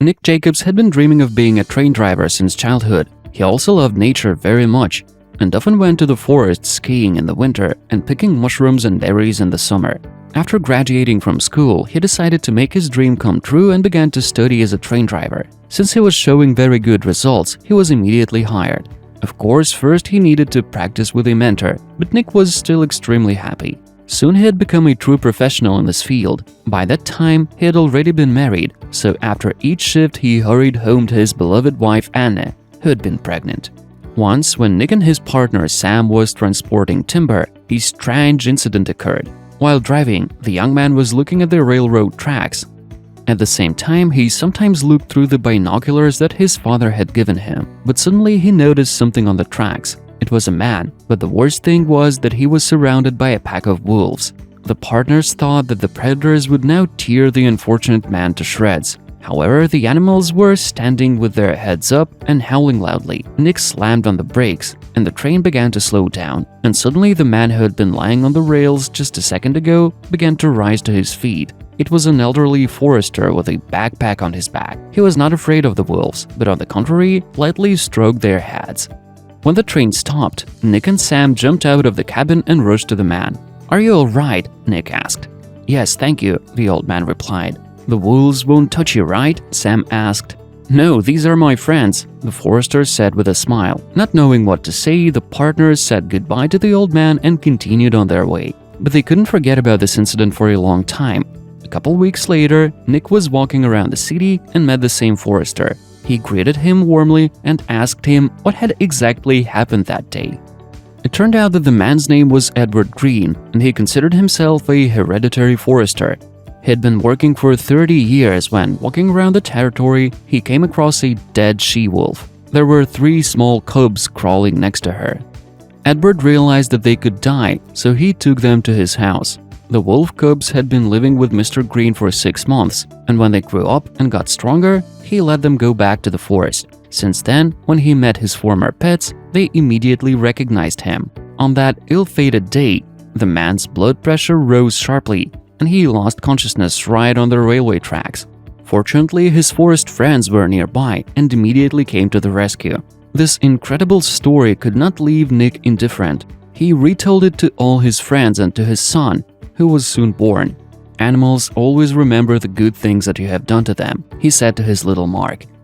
Nick Jacobs had been dreaming of being a train driver since childhood. He also loved nature very much and often went to the forest skiing in the winter and picking mushrooms and berries in the summer. After graduating from school, he decided to make his dream come true and began to study as a train driver. Since he was showing very good results, he was immediately hired. Of course, first he needed to practice with a mentor, but Nick was still extremely happy. Soon he had become a true professional in this field. By that time, he had already been married, so after each shift he hurried home to his beloved wife Anne, who had been pregnant. Once, when Nick and his partner Sam was transporting timber, a strange incident occurred. While driving, the young man was looking at the railroad tracks. At the same time, he sometimes looked through the binoculars that his father had given him, but suddenly he noticed something on the tracks. It was a man, but the worst thing was that he was surrounded by a pack of wolves. The partners thought that the predators would now tear the unfortunate man to shreds. However, the animals were standing with their heads up and howling loudly. Nick slammed on the brakes, and the train began to slow down, and suddenly the man who had been lying on the rails just a second ago began to rise to his feet. It was an elderly forester with a backpack on his back. He was not afraid of the wolves, but on the contrary, lightly stroked their heads. When the train stopped, Nick and Sam jumped out of the cabin and rushed to the man. "Are you all right?" Nick asked. "Yes, thank you," the old man replied. "The wolves won't touch you, right?" Sam asked. "No, these are my friends," the forester said with a smile. Not knowing what to say, the partners said goodbye to the old man and continued on their way. But they couldn't forget about this incident for a long time. A couple weeks later, Nick was walking around the city and met the same forester. He greeted him warmly and asked him what had exactly happened that day. It turned out that the man's name was Edward Green, and he considered himself a hereditary forester. He had been working for 30 years when, walking around the territory, he came across a dead she-wolf. There were 3 small cubs crawling next to her. Edward realized that they could die, so he took them to his house. The wolf cubs had been living with Mr. Green for 6 months, and when they grew up and got stronger, he let them go back to the forest. Since then, when he met his former pets, they immediately recognized him. On that ill-fated day, the man's blood pressure rose sharply, and he lost consciousness right on the railway tracks. Fortunately, his forest friends were nearby and immediately came to the rescue. This incredible story could not leave Nick indifferent. He retold it to all his friends and to his son, who was soon born. "Animals always remember the good things that you have done to them," he said to his little Mark.